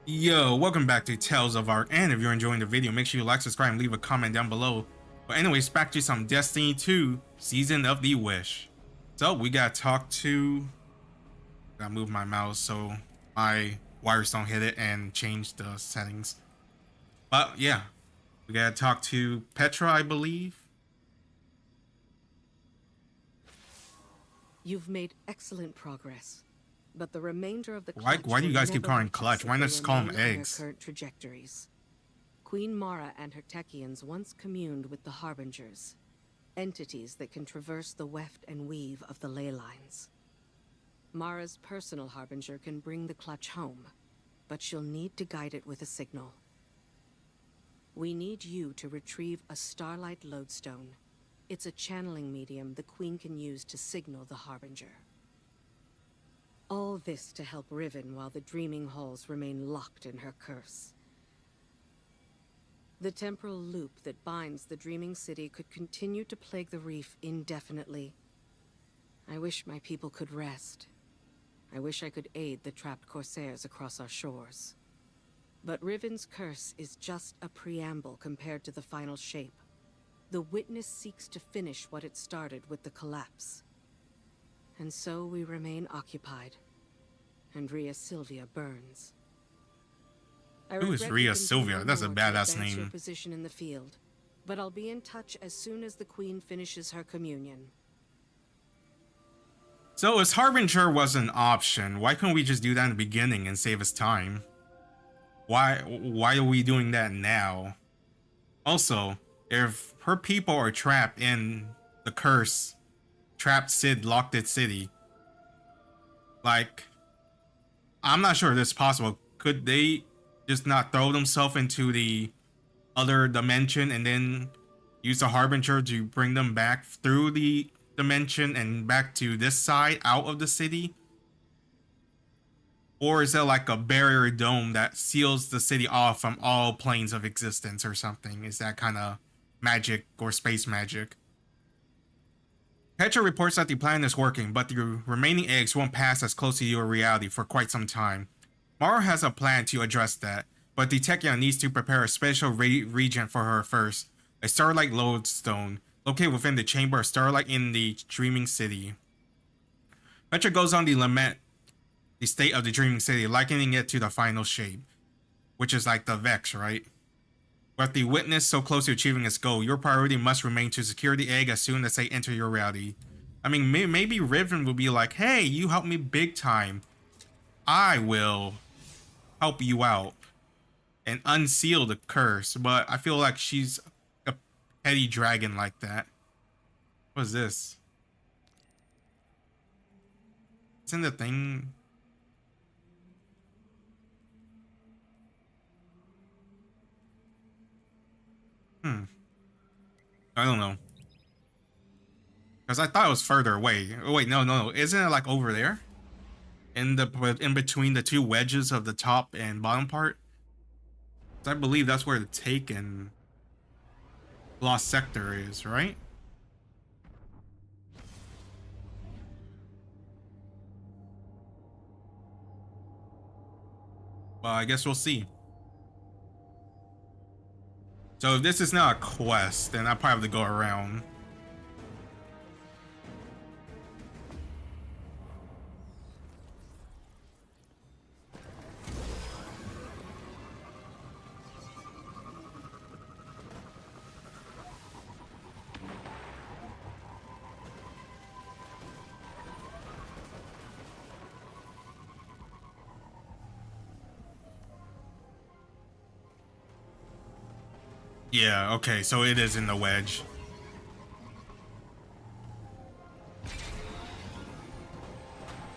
Yo, welcome back to Tales of Arc, and if you're enjoying the video, make sure you like, subscribe, and leave a comment down below. But anyways, back to some Destiny 2 Season of the Wish. So we gotta talk to... Gotta move my mouse so my wires don't hit it and change the settings. But yeah, we gotta talk to Petra, I believe. You've made excellent progress, but the remainder of the Why clutch do you will guys keep never calling reach clutch? us Why if not they just call them remain on their eggs? current trajectories. Queen Mara and her Techians once communed with the Harbingers, entities that can traverse the weft and weave of the ley lines. Mara's personal Harbinger can bring the clutch home, but she'll need to guide it with a signal. We need you to retrieve a Starlight lodestone. It's a channeling medium the Queen can use to signal the Harbinger. All this to help Riven while the Dreaming Halls remain locked in her curse. The temporal loop that binds the Dreaming City could continue to plague the reef indefinitely. I wish my people could rest. I wish I could aid the trapped Corsairs across our shores. But Riven's curse is just a preamble compared to the final shape. The Witness seeks to finish what it started with the collapse. And so we remain occupied. And Rhea Sylvia burns. Who is Rhea Sylvia? That's a badass Your name. position in the field, but I'll be in touch as soon as the Queen finishes her communion. So if Harbinger was an option, why couldn't we just do that in the beginning and save us time? Why are we doing that now? Also, if her people are trapped in the curse, locked it city, like, I'm not sure this is possible. Could they just not throw themselves into the other dimension and then use the Harbinger to bring them back through the dimension and back to this side out of the city? Or is there like a barrier dome that seals the city off from all planes of existence or something? Is that kind of magic or space magic? Petra reports that the plan is working, but the remaining eggs won't pass as close to your reality for quite some time. Mara has a plan to address that, but the Techion needs to prepare a special region for her first, a Starlight lodestone, located within the Chamber of Starlight in the Dreaming City. Petra goes on to lament the state of the Dreaming City, likening it to the final shape, which is like the Vex, right? With the Witness so close to achieving its goal, your priority must remain to secure the egg as soon as they enter your reality. I mean, maybe Riven will be like, hey, you helped me big time. I will help you out and unseal the curse, but I feel like she's a petty dragon like that. What is this? Isn't the thing... I don't know. Because I thought it was further away. Oh, wait, no. Isn't it like over there? In between the two wedges of the top and bottom part? I believe that's where the Taken Lost Sector is, right? Well, I guess we'll see. So if this is not a quest, then I probably have to go around. Yeah, okay, so it is in the wedge.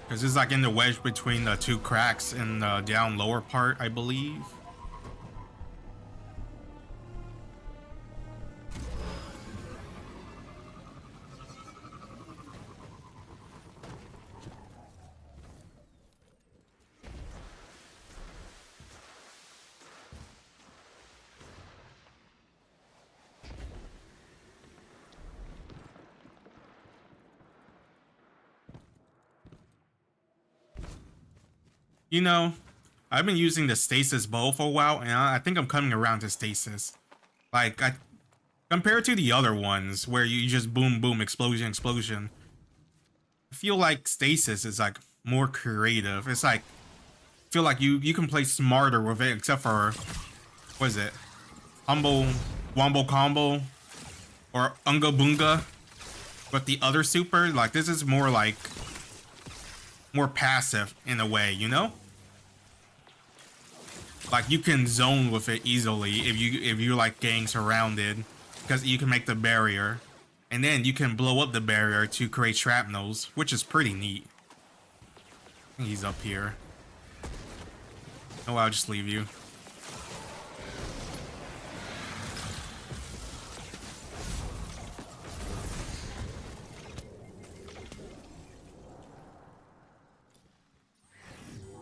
Because it's like in the wedge between the two cracks in the down lower part, I believe. You know, I've been using the stasis bow for a while, and I think I'm coming around to stasis. Like, compared to the other ones where you just boom, boom, explosion, explosion. I feel like stasis is like more creative. It's like, I feel like you can play smarter with it, except for, what is it? Humble, Wombo Combo, or Unga Boonga. But the other super, like, this is more like, more passive in a way, you know? Like, you can zone with it easily if you're like getting surrounded, because you can make the barrier, and then you can blow up the barrier to create shrapnels, which is pretty neat. I think he's up here. Oh, I'll just leave you.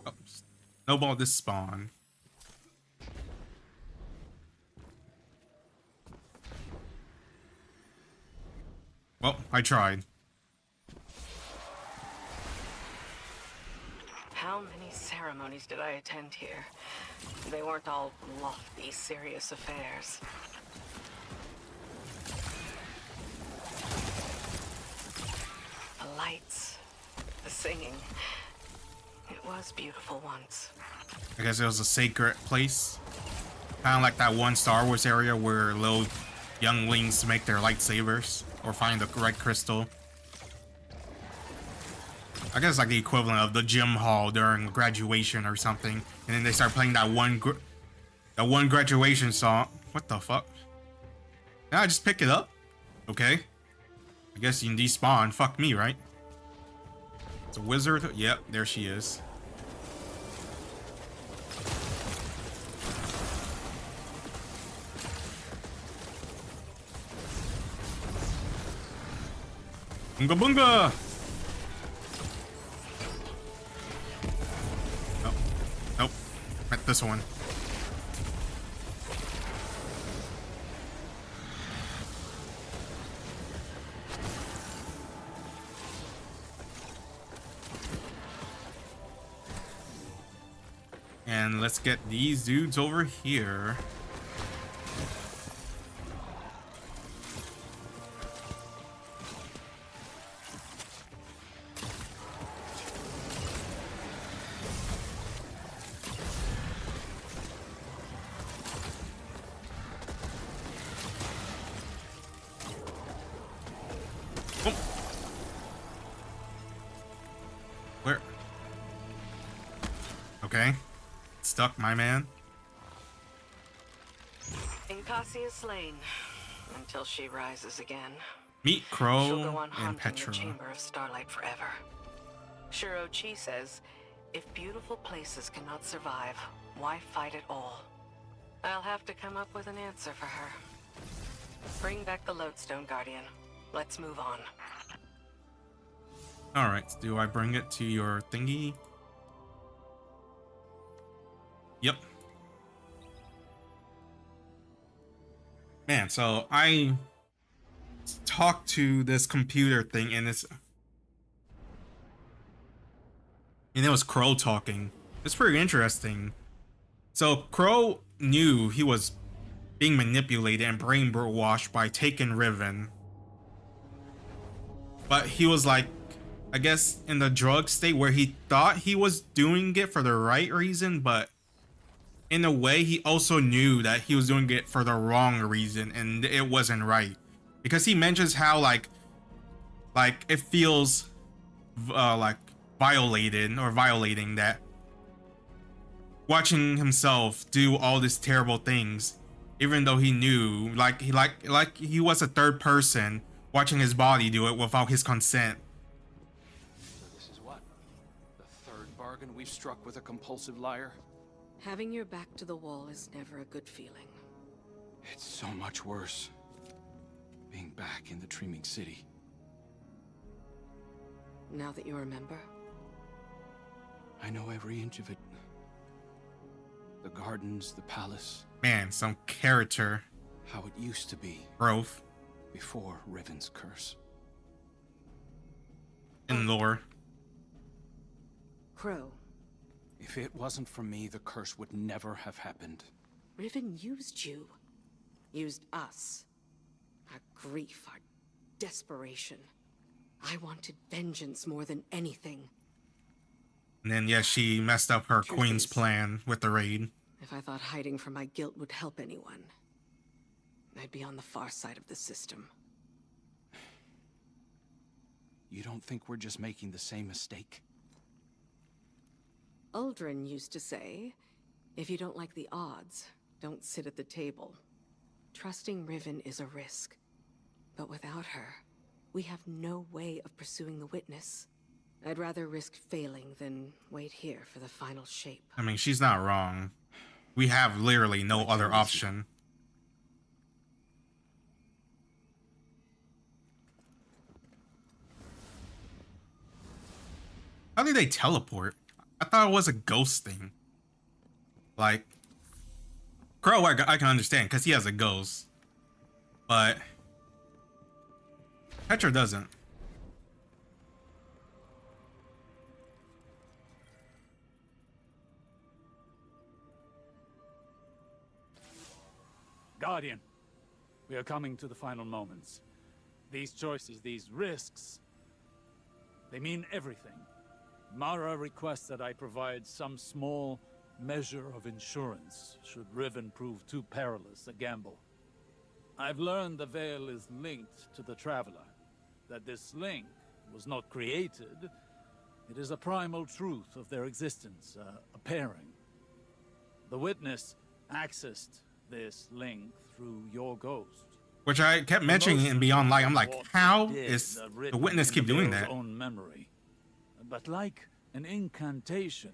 Oh, snowball this spawn. Well, I tried. How many ceremonies did I attend here? They weren't all lofty, serious affairs. The lights, the singing. It was beautiful once. I guess it was a sacred place. Kind of like that one Star Wars area where little younglings make their lightsabers or find the right crystal. I guess like the equivalent of the gym hall during graduation or something, and then they start playing that one graduation song. What the fuck? Now I just pick it up. Okay. I guess you can despawn. Fuck me, right? It's a wizard. Yep, there she is. Bunga bunga! Nope. Nope. Met this one. And let's get these dudes over here. Oh. Where? Okay. Stuck, my man. Inkasi is slain until she rises again. Meet She'll Crow go on and haunting Petra. the Chamber of Starlight forever. Shuro-chi says, if beautiful places cannot survive, why fight at all? I'll have to come up with an answer for her. Bring back the Lodestone Guardian. Let's move on. Alright, do I bring it to your thingy? Yep. Man, so I talked to this computer thing and it was Crow talking. It's pretty interesting. So Crow knew he was being manipulated and brainwashed by Taken Riven. But he was like, I guess in the drug state where he thought he was doing it for the right reason, but in a way he also knew that he was doing it for the wrong reason and it wasn't right. Because he mentions how like it feels like violated or violating that watching himself do all these terrible things, even though he knew like he was a third person watching his body do it without his consent. So this is what? The third bargain we've struck with a compulsive liar? Having your back to the wall is never a good feeling. It's so much worse. Being back in the Dreaming City. Now that you remember? I know every inch of it. The gardens, the palace. Man, some character How it used to be growth before Riven's curse. in lore. Crow, If it wasn't for me, the curse would never have happened. Riven used you. Used us. Our grief, our desperation. I wanted vengeance more than anything. And then, yes, she messed up her Truth queen's is, plan with the raid. if I thought hiding from my guilt would help anyone, I'd be on the far side of the system. You don't think we're just making the same mistake? Uldren used to say, if you don't like the odds, don't sit at the table. Trusting Riven is a risk. But without her, we have no way of pursuing the witness. I'd rather risk failing than wait here for the final shape. I mean, she's not wrong. We have literally no other option. How did they teleport? I thought it was a ghost thing. Like, Crow, I can understand because he has a ghost. But Petra doesn't. Guardian, we are coming to the final moments. These choices, these risks, they mean everything. Mara requests that I provide some small measure of insurance should Riven prove too perilous a gamble. I've learned the Veil is linked to the Traveler, that this link was not created. It is a primal truth of their existence, a pairing. The Witness accessed this link through your ghost. Which I kept mentioning in Beyond Light. I'm like, how is the Witness keep doing that? Own memory. But like an incantation,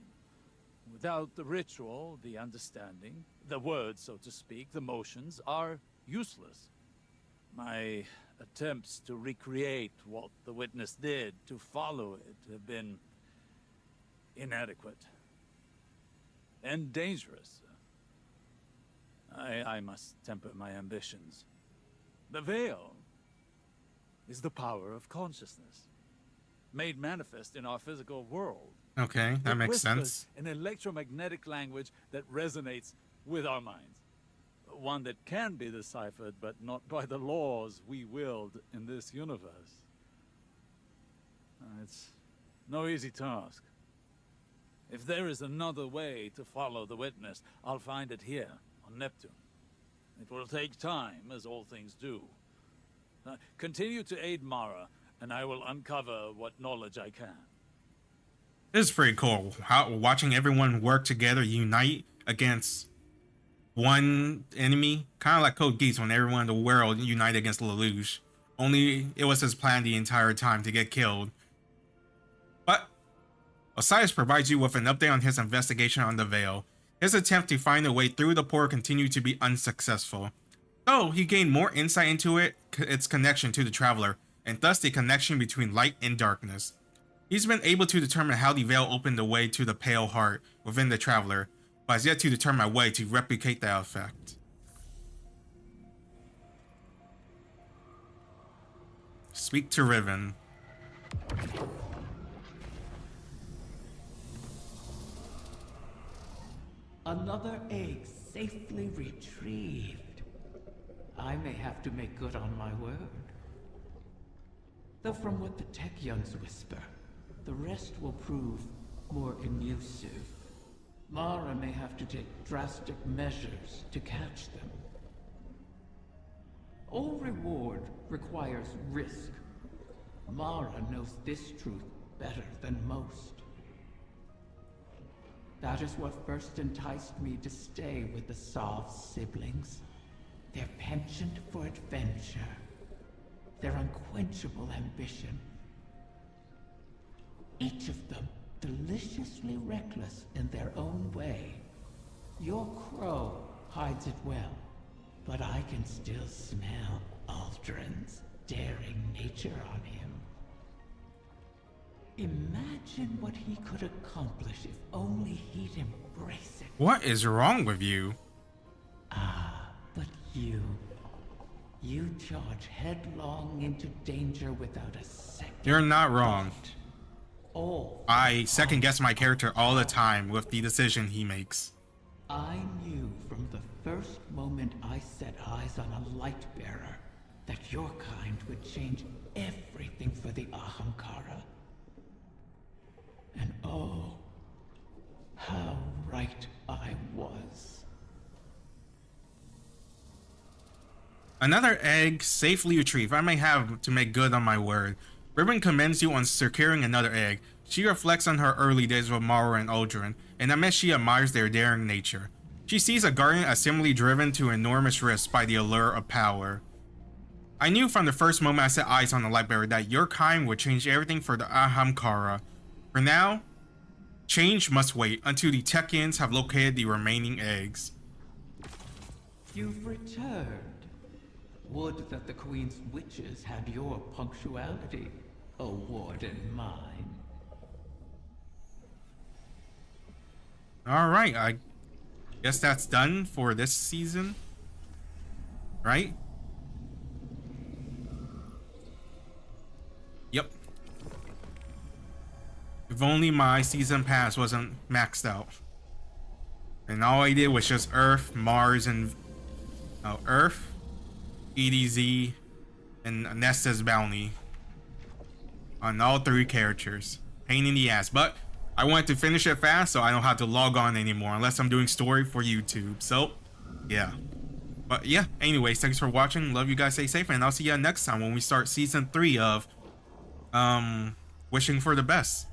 without the ritual, the understanding, the words, so to speak, the motions, are useless. My attempts to recreate what the Witness did, to follow it, have been inadequate. And dangerous. I must temper my ambitions. The Veil is the power of consciousness, made manifest in our physical world. Okay, that It makes whispers sense. an electromagnetic language that resonates with our minds. One that can be deciphered, but not by the laws we wield in this universe. It's no easy task. If there is another way to follow the Witness, I'll find it here on Neptune. It will take time, as all things do. Continue to aid Mara, and I will uncover what knowledge I can. This is pretty cool. How watching everyone work together, unite against one enemy, kind of like Code Geass when everyone in the world united against Lelouch. Only it was his plan the entire time to get killed. But Osiris provides you with an update on his investigation on the Veil. His attempt to find a way through the portal continued to be unsuccessful. Though he gained more insight into its connection to the Traveler, and thus the connection between light and darkness. He's been able to determine how the Veil opened the way to the Pale Heart within the Traveler, but has yet to determine a way to replicate that effect. Speak to Riven. Another egg safely retrieved. I may have to make good on my word. Though from what the Techyons whisper, the rest will prove more conducive. Mara may have to take drastic measures to catch them. All reward requires risk. Mara knows this truth better than most. That is what first enticed me to stay with the Sov siblings. Their penchant for adventure. Their unquenchable ambition. Each of them deliciously reckless in their own way. Your crow hides it well, but I can still smell Uldren's daring nature on him. Imagine what he could accomplish if only he'd embrace it. What is wrong with you? Ah, but you charge headlong into danger without a second. You're not wrong. All. I second guess my character all the time with the decision he makes. I knew from the first moment I set eyes on a light bearer that your kind would change everything for the Ahamkara. And oh, how right I was. Another egg safely retrieved. I may have to make good on my word. Ribbon commends you on securing another egg. She reflects on her early days with Mara and Uldren, and admits she admires their daring nature. She sees a guardian as similarly driven to enormous risks by the allure of power. I knew from the first moment I set eyes on the Lightbearer that your kind would change everything for the Ahamkara. For now, change must wait until the Techians have located the remaining eggs. You've returned. Would that the Queen's witches had your punctuality, a ward in mine. Alright, I guess that's done for this season. Right? Yep. If only my season pass wasn't maxed out. And all I did was just Earth, Mars, and Earth, EDZ, and Nesta's bounty on all 3 characters. Pain in the ass, but I wanted to finish it fast so I don't have to log on anymore unless I'm doing story for YouTube. So, yeah. But yeah, anyways, thanks for watching. Love you guys, stay safe, and I'll see you next time when we start season 3 of Wishing for the Best.